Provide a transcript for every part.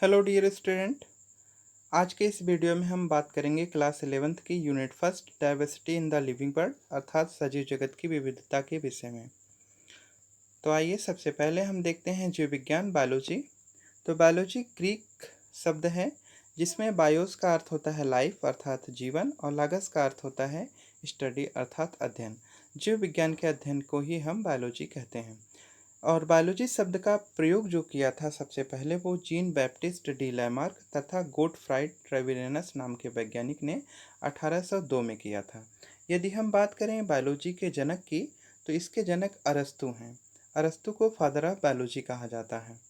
Hello dear student. आज के इस वीडियो में हम बात करेंगे क्लास 11th की unit first diversity in the living world अर्थात सजीव जगत की विविधता के विषय में। तो आइए सबसे पहले हम देखते हैं जीव विज्ञान बायोलॉजी। तो बायोलॉजी ग्रीक शब्द है जिसमें बायोस का अर्थ होता है लाइफ अर्थात जीवन और लागस का अर्थ होता है स्टडी अर्थात अध्ययन। जीव विज्ञान के अध्ययन को ही हम बायोलॉजी कहते हैं। और बायोलॉजी शब्द का प्रयोग जो किया था सबसे पहले वो जीन बैप्टिस्ट डी लैमार्क तथा गोटफ्राइड ट्रेविलियनस नाम के वैज्ञानिक ने 1802 में किया था। यदि हम बात करें बायोलॉजी के जनक की तो इसके जनक अरस्तु हैं। अरस्तु को फादर ऑफ बायोलॉजी कहा जाता है।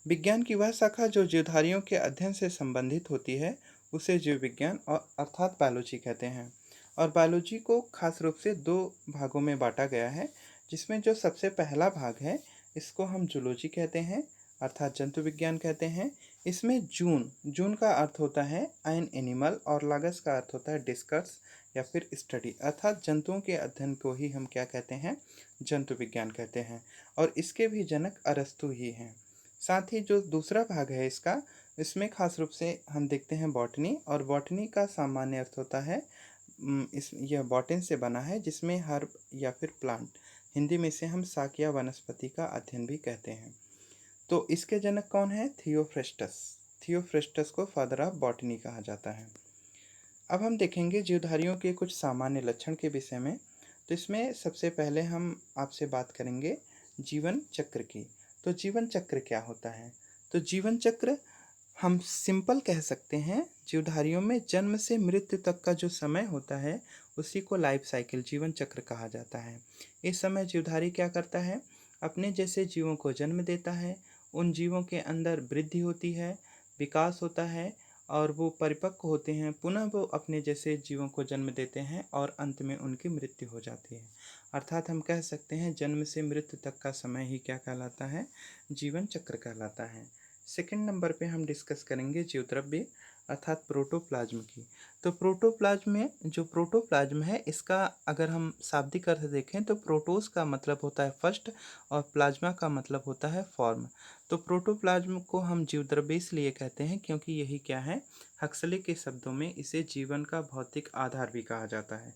विज्ञान की वह शाखा जो जीवधारियों के अध्ययन से संबंधित होती है उसे जीव विज्ञान और अर्थात बायोलॉजी कहते हैं। और बायोलॉजी को खास रूप से दो भागों में बांटा गया है, जिसमें जो सबसे पहला भाग है इसको हम जूलॉजी कहते हैं अर्थात जंतु विज्ञान कहते हैं। इसमें जून जून का अर्थ होता है एन एनिमल और लागस का अर्थ होता है डिस्कस या फिर स्टडी अर्थात जंतुओं के अध्ययन को ही हम क्या कहते हैं, जंतु विज्ञान कहते हैं। और इसके भी जनक अरस्तु ही हैं। साथ ही जो दूसरा भाग है इसका, इसमें खास रूप से हम देखते हैं बॉटनी। और बॉटनी का सामान्य अर्थ होता है इस यह बॉटन से बना है जिसमें हर्ब या फिर प्लांट, हिंदी में से हम शाक या वनस्पति का अध्ययन भी कहते हैं। तो इसके जनक कौन है? थियोफ्रेस्टस। थियोफ्रेस्टस को फादर ऑफ बॉटनी कहा जाता है। अब हम देखेंगे जीवधारियों के कुछ सामान्य लक्षण के विषय में। तो इसमें सबसे पहले हम आपसे बात करेंगे जीवन चक्र की। तो जीवन चक्र क्या होता है? तो जीवन चक्र हम सिंपल कह सकते हैं, जीवधारियों में जन्म से मृत्यु तक का जो समय होता है उसी को लाइफ साइकिल जीवन चक्र कहा जाता है। इस समय जीवधारी क्या करता है? अपने जैसे जीवों को जन्म देता है, उन जीवों के अंदर वृद्धि होती है, विकास होता है और वो परिपक्व होते हैं, पुनः वो अपने जैसे जीवों को जन्म देते हैं और अंत में उनकी मृत्यु हो जाती है। अर्थात हम कह सकते हैं जन्म से मृत्यु तक का समय ही क्या कहलाता है? जीवन चक्र कहलाता है। सेकंड नंबर पे हम डिस्कस करेंगे जीवद्रव्य अर्थात प्रोटोप्लाज्म की। तो प्रोटोप्लाज्म में जो प्रोटोप्लाज्म है इसका अगर हम शाब्दिक अर्थ देखें तो प्रोटोस का मतलब होता है फर्स्ट और प्लाज्मा का मतलब होता है फॉर्म। तो प्रोटोप्लाज्म को हम जीवद्रव्य इसलिए कहते हैं क्योंकि यही क्या है, हक्सले के शब्दों में इसे जीवन का भौतिक आधार भी कहा जाता है।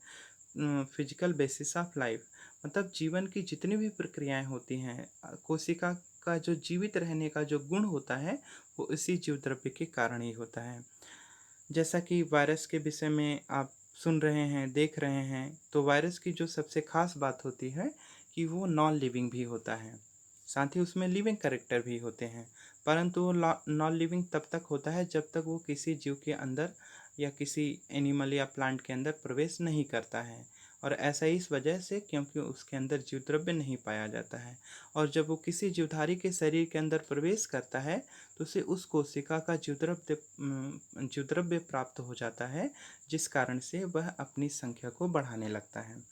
फिजिकल बेसिस ऑफ लाइफ मतलब जीवन की जितनी भी प्रक्रियाएं होती हैं, कोशिका का जो जीवित रहने का जो गुण होता है वो इसी जीव द्रव्य के कारण ही होता है। जैसा कि वायरस के विषय में आप सुन रहे हैं, देख रहे हैं, तो वायरस की जो सबसे खास बात होती है कि वो नॉन लिविंग भी होता है, साथ ही उसमें लिविंग कैरेक्टर भी होते हैं। परंतु वो नॉन लिविंग तब तक होता है जब तक वो किसी जीव के अंदर या किसी एनिमल या प्लांट के अंदर प्रवेश नहीं करता है। और ऐसा इस वजह से क्योंकि उसके अंदर जीव द्रव्य नहीं पाया जाता है। और जब वो किसी जीवधारी के शरीर के अंदर प्रवेश करता है तो उसे उस कोशिका का जीवद्रव्य प्राप्त हो जाता है, जिस कारण से वह अपनी संख्या को बढ़ाने लगता है।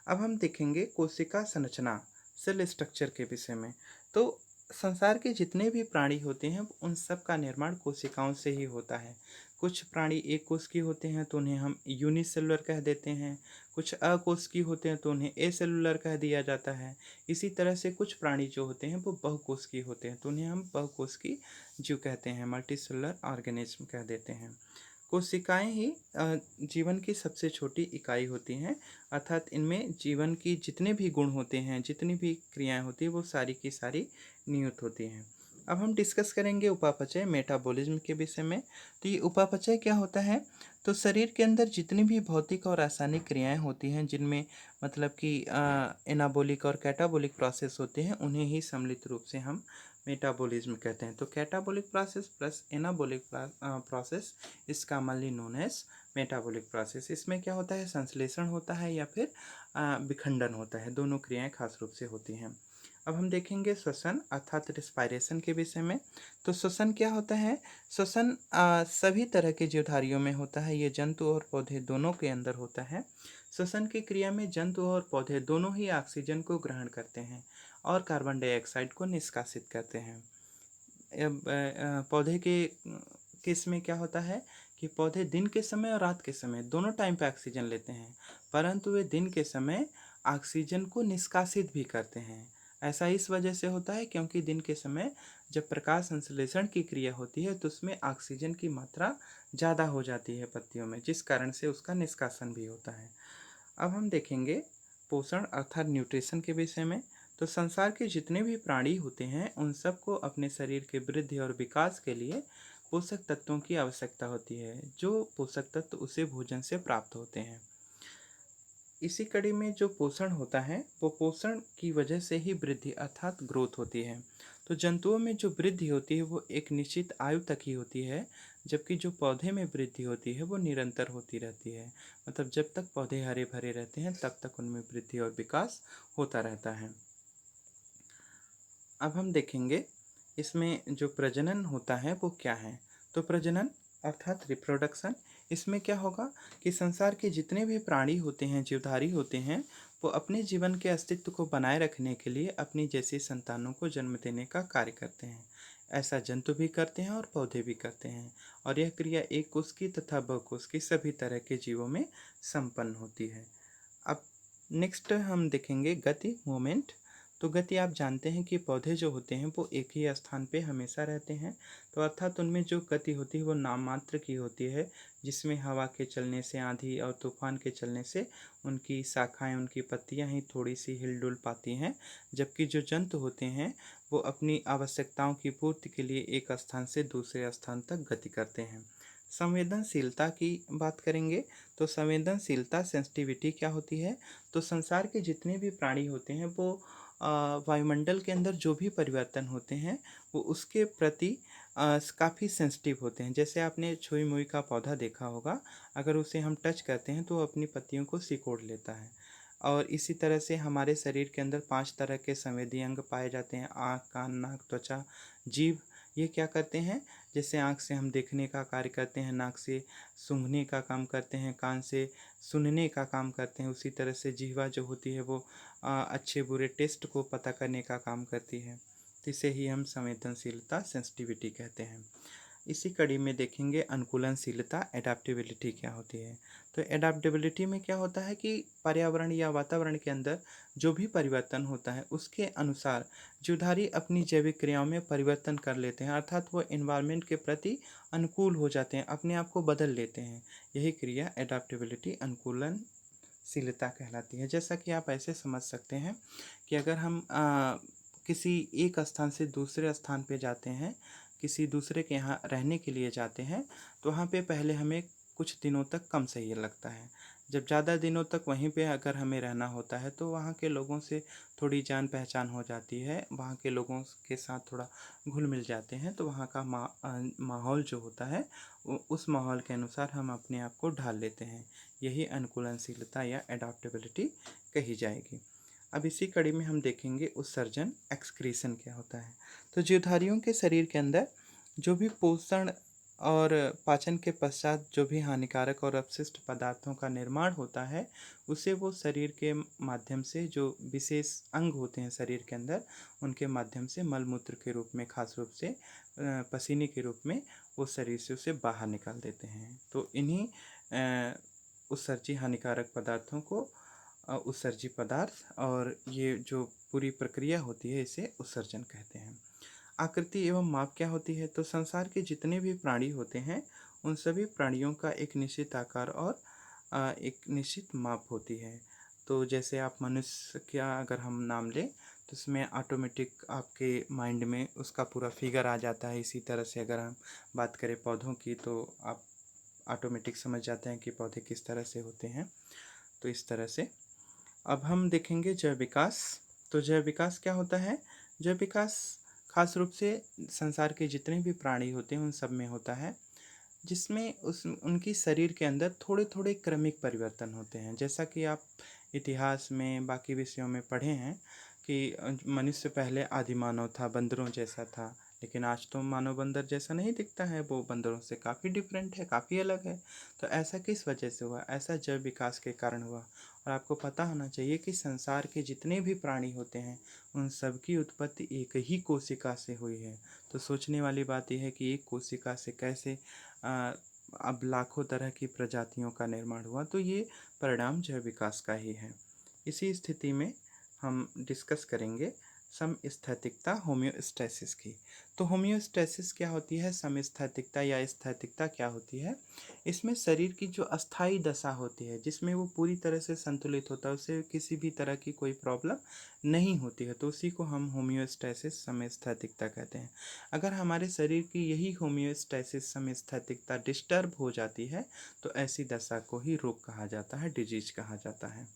अब हम देखेंगे कोशिका संरचना सेल स्ट्रक्चर के विषय में। तो संसार के जितने भी प्राणी होते हैं उन सब का निर्माण कोशिकाओं से ही होता है। कुछ प्राणी एक कोश की होते हैं तो उन्हें हम यूनिसेलुलर कह देते हैं, कुछ अकोशिकीय होते हैं तो उन्हें एसेलुलर कह दिया जाता है। इसी तरह से कुछ प्राणी जो होते हैं वो बहुकोशिकीय होते हैं तो उन्हें हम बहुकोशिकीय जीव कहते हैं, मल्टीसेलुलर ऑर्गेनिज्म कह देते हैं। कोशिकाएं ही जीवन की सबसे छोटी इकाई होती हैं अर्थात इनमें जीवन की जितने भी गुण होते हैं, जितनी भी क्रियाएं होती हैं वो सारी की सारी निहित होती हैं। अब हम डिस्कस करेंगे उपापचय मेटाबॉलिज्म के विषय में। तो ये उपापचय क्या होता है? तो शरीर के अंदर जितनी भी भौतिक और रासायनिक क्रियाएं होती हैं जिनमें मतलब कि एनाबॉलिक और कैटाबॉलिक प्रोसेस होते हैं उन्हें ही सम्मिलित रूप से हम मेटाबॉलिज्म कहते हैं। तो catabolic process plus anabolic process is commonly known as metabolic process. इसमें क्या होता है, संश्लेषण होता है या फिर विखंडन होता है, दोनों क्रियाएं खास रूप से होती हैं। अब हम देखेंगे श्वसन अर्थात रिस्पायरेशन के विषय में। तो श्वसन क्या होता है? श्वसन सभी तरह के जीवधारियों में होता है, ये जंतु और पौधे दोनों के अंदर होता है। श्वसन की क्रिया में जंतु और पौधे दोनों ही ऑक्सीजन को ग्रहण करते हैं और कार्बन डाइऑक्साइड को निष्कासित करते हैं। पौधे के केस में क्या होता है कि पौधे दिन के समय और रात के समय दोनों टाइम पे ऑक्सीजन लेते हैं, परंतु वे दिन के समय ऑक्सीजन को निष्कासित भी करते हैं। ऐसा इस वजह से होता है क्योंकि दिन के समय जब प्रकाश संश्लेषण की क्रिया होती है तो उसमें ऑक्सीजन की मात्रा ज़्यादा हो जाती है पत्तियों में, जिस कारण से उसका निष्कासन भी होता है। अब हम देखेंगे पोषण अर्थात न्यूट्रिशन के विषय में। तो संसार के जितने भी प्राणी होते हैं उन सबको अपने शरीर के वृद्धि और विकास के लिए पोषक तत्वों की आवश्यकता होती है, जो पोषक तत्व उसे भोजन से प्राप्त होते हैं। इसी कड़ी में जो पोषण होता है वो पोषण की वजह से ही वृद्धि अर्थात ग्रोथ होती है। तो जंतुओं में जो वृद्धि होती है वो एक निश्चित आयु तक ही होती है, जबकि जो पौधे में वृद्धि होती है वो निरंतर होती रहती है। मतलब जब तक पौधे हरे भरे रहते हैं तब तक उनमें वृद्धि और विकास होता रहता है। अब हम देखेंगे इसमें जो प्रजनन होता है वो क्या है। तो प्रजनन अर्थात रिप्रोडक्शन, इसमें क्या होगा कि संसार के जितने भी प्राणी होते हैं, जीवधारी होते हैं, वो अपने जीवन के अस्तित्व को बनाए रखने के लिए अपनी जैसी संतानों को जन्म देने का कार्य करते हैं। ऐसा जंतु भी करते हैं और पौधे भी करते हैं, और यह क्रिया एक कोष की तथा बहुकोष की सभी तरह के जीवों में संपन्न होती है। अब नेक्स्ट हम देखेंगे गति, मूवमेंट। तो गति आप जानते हैं कि पौधे जो होते हैं वो एक ही स्थान पे हमेशा रहते हैं। तो अर्थात उनमें जो गति होती है वो नाम मात्र की होती है, जिसमें हवा के चलने से, आंधी और तूफान के चलने से उनकी शाखाएं, उनकी पत्तियां ही थोड़ी सी हिलडुल पाती हैं। जबकि जो जंतु होते हैं वो अपनी आवश्यकताओं की पूर्ति के लिए एक स्थान से दूसरे स्थान तक गति करते हैं। संवेदनशीलता की बात करेंगे। तो संवेदनशीलता, सेंसिटिविटी क्या होती है। तो संसार के जितने भी प्राणी होते हैं वो वायुमंडल के अंदर जो भी परिवर्तन होते हैं वो उसके प्रति काफ़ी सेंसिटिव होते हैं। जैसे आपने छुई मुई का पौधा देखा होगा, अगर उसे हम टच करते हैं तो वो अपनी पत्तियों को सिकोड़ लेता है। और इसी तरह से हमारे शरीर के अंदर 5 तरह के संवेदी अंग पाए जाते हैं: आँख, कान, नाक, त्वचा, जीभ। ये क्या करते हैं, जैसे आँख से हम देखने का कार्य करते हैं, नाक से सूंघने का काम करते हैं, कान से सुनने का काम करते हैं, उसी तरह से जिह्वा जो होती है वो अच्छे बुरे टेस्ट को पता करने का काम करती है। तो इसे ही हम संवेदनशीलता, सेंसिटिविटी कहते हैं। इसी कड़ी में देखेंगे अनुकूलनशीलता, एडाप्टेबिलिटी क्या होती है। तो एडाप्टेबिलिटी में क्या होता है कि पर्यावरण या वातावरण के अंदर जो भी परिवर्तन होता है उसके अनुसार जीवधारी अपनी जैविक क्रियाओं में परिवर्तन कर लेते हैं, अर्थात वो इन्वायरमेंट के प्रति अनुकूल हो जाते हैं, अपने आप को बदल लेते हैं। यही क्रिया एडाप्टेबिलिटी, अनुकूलनशीलता कहलाती है। जैसा कि आप ऐसे समझ सकते हैं कि अगर हम किसी एक स्थान से दूसरे स्थान पे जाते हैं, किसी दूसरे के यहाँ रहने के लिए जाते हैं, तो वहाँ पे पहले हमें कुछ दिनों तक कम सही लगता है। जब ज़्यादा दिनों तक वहीं पे अगर हमें रहना होता है तो वहाँ के लोगों से थोड़ी जान पहचान हो जाती है, वहाँ के लोगों के साथ थोड़ा घुल मिल जाते हैं, तो वहाँ का माहौल जो होता है उस माहौल के अनुसार हम अपने आप को ढाल लेते हैं। यही अनुकूलनशीलता या एडाप्टेबिलिटी कही जाएगी। अब इसी कड़ी में हम देखेंगे उत्सर्जन, एक्सक्रीशन क्या होता है। तो जीवधारियों के शरीर के अंदर जो भी पोषण और पाचन के पश्चात जो भी हानिकारक और अपशिष्ट पदार्थों का निर्माण होता है, उसे वो शरीर के माध्यम से, जो विशेष अंग होते हैं शरीर के अंदर, उनके माध्यम से मलमूत्र के रूप में, खास रूप से पसीने के रूप में वो शरीर से उसे बाहर निकाल देते हैं। तो इन्हीं उत्सर्जी हानिकारक पदार्थों को उत्सर्जी पदार्थ, और ये जो पूरी प्रक्रिया होती है इसे उत्सर्जन कहते हैं। आकृति एवं माप क्या होती है। तो संसार के जितने भी प्राणी होते हैं उन सभी प्राणियों का एक निश्चित आकार और एक निश्चित माप होती है। तो जैसे आप मनुष्य का अगर हम नाम लें तो इसमें ऑटोमेटिक आपके माइंड में उसका पूरा फिगर आ जाता है। इसी तरह से अगर हम बात करें पौधों की तो आप ऑटोमेटिक समझ जाते हैं कि पौधे किस तरह से होते हैं। तो इस तरह से अब हम देखेंगे जैव विकास। तो जैव विकास क्या होता है। जैव विकास खास रूप से संसार के जितने भी प्राणी होते हैं उन सब में होता है, जिसमें उस उनकी शरीर के अंदर थोड़े थोड़े क्रमिक परिवर्तन होते हैं। जैसा कि आप इतिहास में बाकी विषयों में पढ़े हैं कि मनुष्य पहले आदि मानव था, बंदरों जैसा था, लेकिन आज तो मानव बंदर जैसा नहीं दिखता है, वो बंदरों से काफ़ी डिफरेंट है, काफ़ी अलग है। तो ऐसा किस वजह से हुआ। ऐसा जैव विकास के कारण हुआ। और आपको पता होना चाहिए कि संसार के जितने भी प्राणी होते हैं उन सब की उत्पत्ति एक ही कोशिका से हुई है। तो सोचने वाली बात यह है कि एक कोशिका से कैसे अ, अब लाखों तरह की प्रजातियों का निर्माण हुआ। तो ये परिणाम जैव विकास का ही है। इसी स्थिति में हम डिस्कस करेंगे समस्थैतिकता होम्योस्टैसिस की। तो होम्योस्टैसिस क्या होती है, समस्थैतिकता या स्थैतिकता क्या होती है? इसमें शरीर की जो अस्थाई दशा होती है, जिसमें वो पूरी तरह से संतुलित होता है, उसे किसी भी तरह की कोई प्रॉब्लम नहीं होती है, तो उसी को हम होम्योस्टैसिस समस्थैतिकता कहते हैं। अगर हमारे शरीर की यही होम्योस्टैसिस समस्थैतिकता डिस्टर्ब हो जाती है तो ऐसी दशा को ही रोग कहा जाता है, डिजीज कहा जाता है।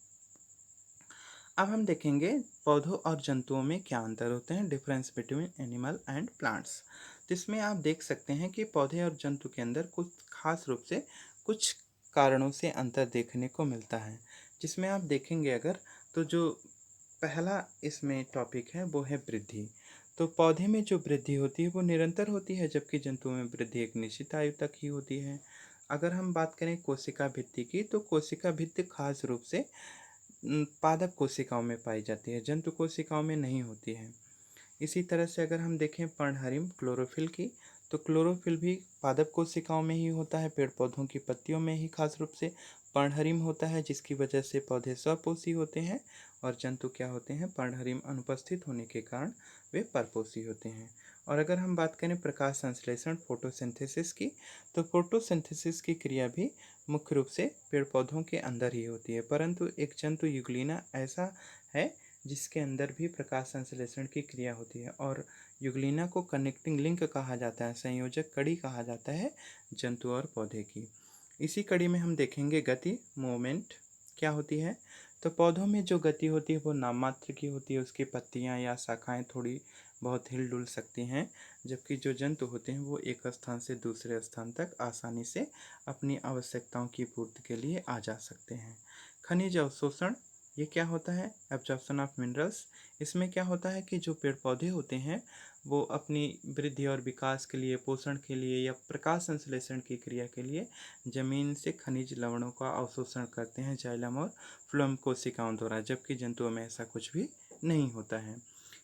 अब हम देखेंगे पौधों और जंतुओं में क्या अंतर होते हैं, difference between animal and plants. तो इसमें आप देख सकते हैं कि पौधे और जंतु के अंदर कुछ खास रूप से कुछ कारणों से अंतर देखने को मिलता है, जिसमें आप देखेंगे अगर, तो जो पहला इसमें टॉपिक है वो है वृद्धि। तो पौधे में जो वृद्धि होती है वो निरंतर होती है, जबकि जंतुओं में वृद्धि एक निश्चित आयु तक ही होती है। अगर हम बात करें कोशिका भित्ति की, तो कोशिका भित्ति खास रूप से पादप कोशिकाओं में पाई जाती है, जंतु कोशिकाओं में नहीं होती है। इसी तरह से अगर हम देखें पर्णहरिम क्लोरोफिल की, तो क्लोरोफिल भी पादप कोशिकाओं में ही होता है, पेड़ पौधों की पत्तियों में ही खास रूप से पर्णहरिम होता है, जिसकी वजह से पौधे स्वपोषी होते हैं। और जंतु क्या होते हैं, पर्णहरिम अनुपस्थित होने के कारण वे परपोषी होते हैं। और अगर हम बात करें प्रकाश संश्लेषण फोटोसिंथेसिस की, तो फोटोसिंथेसिस की क्रिया भी मुख्य रूप से पेड़ पौधों के अंदर ही होती है, परंतु एक जंतु यूग्लिना ऐसा है जिसके अंदर भी प्रकाश संश्लेषण की क्रिया होती है। और यूग्लिना को कनेक्टिंग लिंक कहा जाता है, संयोजक कड़ी कहा जाता है जंतु और पौधे की। इसी कड़ी में हम देखेंगे गति, मूवमेंट क्या होती है। तो पौधों में जो गति होती है वो नाम मात्र की होती है, उसकी पत्तियां या शाखाएं थोड़ी बहुत हिल डुल सकती हैं, जबकि जो जंतु होते हैं वो एक स्थान से दूसरे स्थान तक आसानी से अपनी आवश्यकताओं की पूर्ति के लिए आ जा सकते हैं। खनिज अवशोषण, ये क्या होता है, एब्जॉर्प्शन ऑफ मिनरल्स। इसमें क्या होता है कि जो पेड़ पौधे होते हैं वो अपनी वृद्धि और विकास के लिए, पोषण के लिए या प्रकाश संश्लेषण की क्रिया के लिए जमीन से खनिज लवणों का अवशोषण करते हैं जाइलम और फ्लोएम कोशिकाओं द्वारा, जबकि जंतुओं में ऐसा कुछ भी नहीं होता है।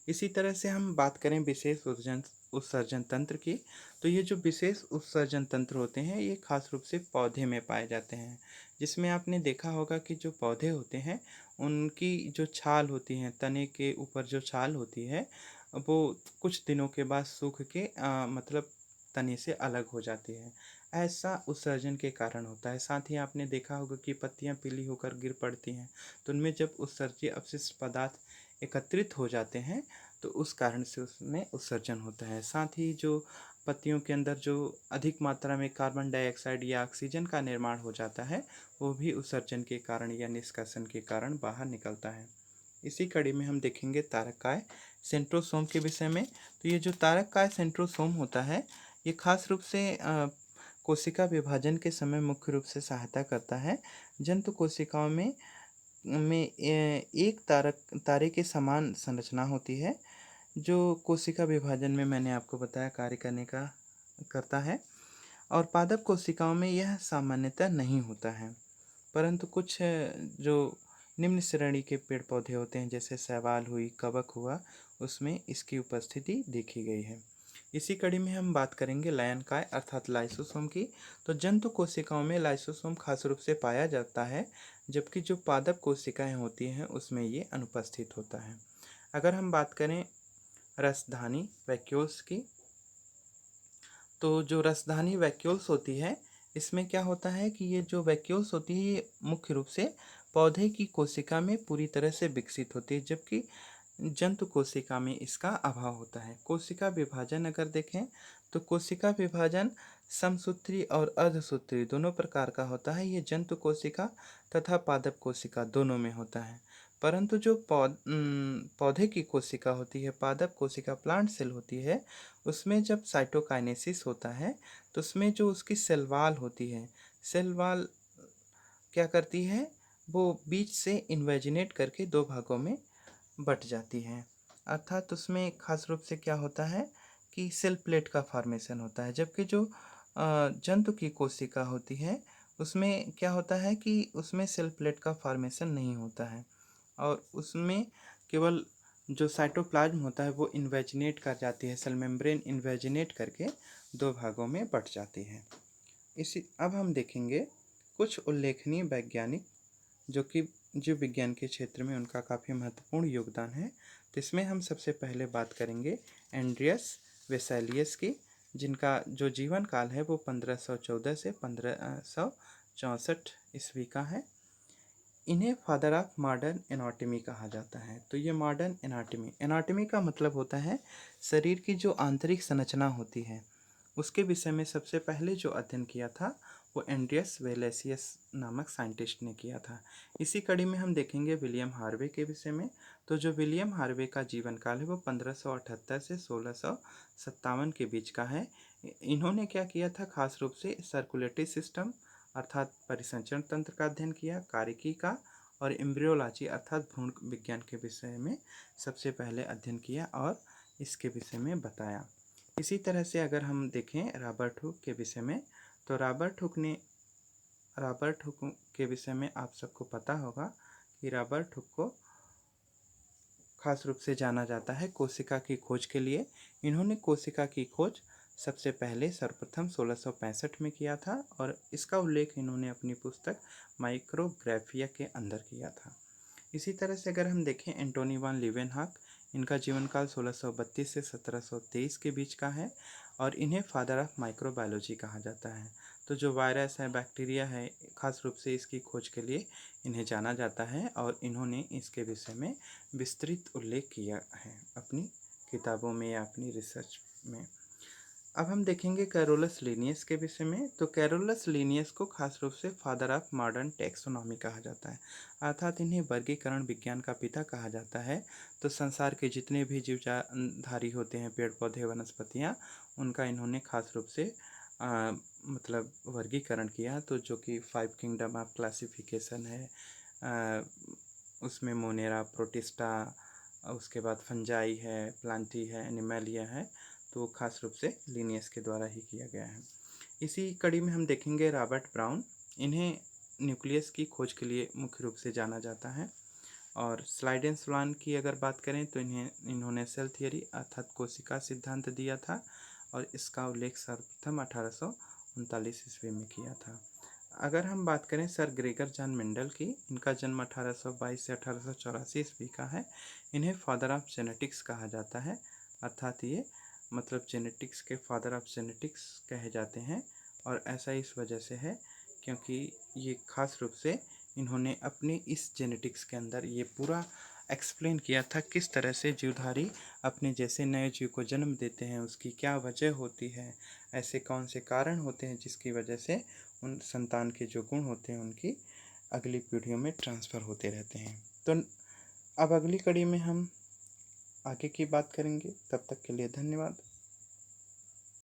इसी तरह से हम बात करें विशेष उत्सर्जन तंत्र की, तो ये जो विशेष उत्सर्जन तंत्र होते हैं ये खास रूप से पौधे में पाए जाते हैं, जिसमें आपने देखा होगा कि जो पौधे होते हैं उनकी जो छाल होती है, तने के ऊपर जो छाल होती है वो कुछ दिनों के बाद सूख के मतलब तने से अलग हो जाती है। ऐसा उत्सर्जन के कारण होता है। साथ ही आपने देखा होगा कि पत्तियां पीली होकर गिर पड़ती हैं, तो उनमें जब उत्सर्जीय अपशिष्ट पदार्थ एकत्रित हो जाते हैं तो उस कारण से उसमें उत्सर्जन होता है। साथ ही जो पत्तियों के अंदर जो अधिक मात्रा में कार्बन डाइऑक्साइड या ऑक्सीजन का निर्माण हो जाता है वो भी उत्सर्जन के कारण या निष्कासन के कारण बाहर निकलता है। इसी कड़ी में हम देखेंगे तारककाय सेंट्रोसोम के विषय में। तो ये जो तारककाय सेंट्रोसोम होता है ये खास रूप से कोशिका विभाजन के समय मुख्य रूप से सहायता करता है। जंतु कोशिकाओं में एक तारे के समान संरचना होती है, जो कोशिका विभाजन में मैंने आपको बताया कार्य करने का करता है। और पादप कोशिकाओं में यह सामान्यतः नहीं होता है, परंतु कुछ जो निम्न श्रेणी के पेड़ पौधे होते हैं जैसे शैवाल हुई, कवक हुआ, उसमें इसकी उपस्थिति देखी गई है। इसी कड़ी में हम बात करेंगे लायनकाय अर्थात लाइसोसोम की। तो जंतु कोशिकाओं में लाइसोसोम खास रूप से पाया जाता है, जबकि जो पादप कोशिकाएं होती हैं उसमें ये अनुपस्थित होता है। अगर हम बात करें रसधानी वैक्यूल्स की, तो जो रसधानी वैक्यूल्स होती है इसमें क्या होता है कि ये जो वैक्यूल्स होती है ये मुख्य रूप से पौधे की कोशिका में पूरी तरह से विकसित होती है, जबकि जंतु कोशिका में इसका अभाव होता है। कोशिका विभाजन अगर देखें तो कोशिका विभाजन समसूत्री और अर्धसूत्री दोनों प्रकार का होता है। ये जंतु कोशिका तथा पादप कोशिका दोनों में होता है, परंतु जो पौधे की कोशिका होती है, पादप कोशिका प्लांट सेल होती है, उसमें जब साइटोकाइनेसिस होता है तो उसमें जो उसकी सेल वॉल होती है, सेल वॉल क्या करती है, वो बीच से इन्वेजिनेट करके दो भागों में बट जाती है। अर्थात उसमें खास रूप से क्या होता है कि सेल प्लेट का फॉर्मेशन होता है, जबकि जो जंतु की कोशिका होती है उसमें क्या होता है कि उसमें सेल प्लेट का फॉर्मेशन नहीं होता है, और उसमें केवल जो साइटोप्लाज्म होता है वो इन्वेजिनेट कर जाती है, सेल मेम्ब्रेन इन्वेजिनेट करके दो भागों में बट जाती है। इसी अब हम देखेंगे कुछ उल्लेखनीय वैज्ञानिक जो कि जीव विज्ञान के क्षेत्र में उनका काफ़ी महत्वपूर्ण योगदान है। तो इसमें हम सबसे पहले बात करेंगे एंड्रियस वेसेलियस की, जिनका जो जीवन काल है वो 1514 से 1564 ईस्वी का है। इन्हें फादर ऑफ मॉडर्न एनाटॉमी कहा जाता है। तो ये मॉडर्न एनाटॉमी, एनाटॉमी का मतलब होता है शरीर की जो आंतरिक संरचना होती है उसके विषय में सबसे पहले जो अध्ययन किया था वो एंड्रियस वेलेसियस नामक साइंटिस्ट ने किया था। इसी कड़ी में हम देखेंगे विलियम हार्वे के विषय में। तो जो विलियम हार्वे का जीवन काल है वो 1578 से 1657 के बीच का है। इन्होंने क्या किया था, खास रूप से सर्कुलेटरी सिस्टम अर्थात परिसंचरण तंत्र का अध्ययन किया, कार्यकी का और एम्ब्रियोलॉजी अर्थात भ्रूण विज्ञान के विषय में सबसे पहले अध्ययन किया और इसके विषय में बताया। इसी तरह से अगर हम देखें रॉबर्ट हुक के विषय में, तो रॉबर्ट हुक के विषय में आप सबको पता होगा कि रॉबर्ट हुक को खास रूप से जाना जाता है कोशिका की खोज के लिए। इन्होंने कोशिका की खोज सबसे पहले सर्वप्रथम 1665 में किया था और इसका उल्लेख इन्होंने अपनी पुस्तक माइक्रोग्राफिया के अंदर किया था। इसी तरह से अगर हम देखें एंटोनी वान लीवेनहॉक, इनका जीवन काल 1632 से 1723 के बीच का है और इन्हें फादर ऑफ माइक्रोबायोलॉजी कहा जाता है। तो जो वायरस है, बैक्टीरिया है, खास रूप से इसकी खोज के लिए इन्हें जाना जाता है और इन्होंने इसके विषय में विस्तृत उल्लेख किया है अपनी किताबों में या अपनी रिसर्च में। अब हम देखेंगे कैरोलस लीनियस के विषय में। तो कैरोलस लीनियस को खास रूप से फादर ऑफ मॉडर्न टेक्सोनॉमी कहा जाता है, अर्थात इन्हें वर्गीकरण विज्ञान का पिता कहा जाता है। तो संसार के जितने भी जीवधारी होते हैं, पेड़ पौधे वनस्पतियाँ, उनका इन्होंने खास रूप से मतलब वर्गीकरण किया। तो जो कि 5 किंगडम ऑफ क्लासिफिकेशन है, उसमें मोनेरा, प्रोटिस्टा, उसके बाद फंजाई है, प्लांटी है, एनिमैलिया है, तो खास रूप से लिनियस के द्वारा ही किया गया है। इसी कड़ी में हम देखेंगे रॉबर्ट ब्राउन, इन्हें न्यूक्लियस की खोज के लिए मुख्य रूप से जाना जाता है। और स्लाइडेंसवान की अगर बात करें तो इन्होंने सेल थियरी अर्थात कोशिका सिद्धांत दिया था और इसका उल्लेख सर्वप्रथम 1839 ईस्वी में किया था। अगर हम बात करें सर ग्रेगर जॉन मेंडल की, इनका जन्म 1822 से 1884 ईस्वी का है। इन्हें फादर ऑफ जेनेटिक्स कहा जाता है, अर्थात ये मतलब जेनेटिक्स के फादर ऑफ जेनेटिक्स कहे जाते हैं। और ऐसा इस वजह से है क्योंकि ये खास रूप से इन्होंने अपनी इस जेनेटिक्स के अंदर ये पूरा एक्सप्लेन किया था किस तरह से जीवधारी अपने जैसे नए जीव को जन्म देते हैं, उसकी क्या वजह होती है, ऐसे कौन से कारण होते हैं जिसकी वजह से उन संतान के जो गुण होते हैं उनकी अगली पीढ़ियों में ट्रांसफ़र होते रहते हैं। तो अब अगली कड़ी में हम आगे की बात करेंगे। तब तक के लिए धन्यवाद।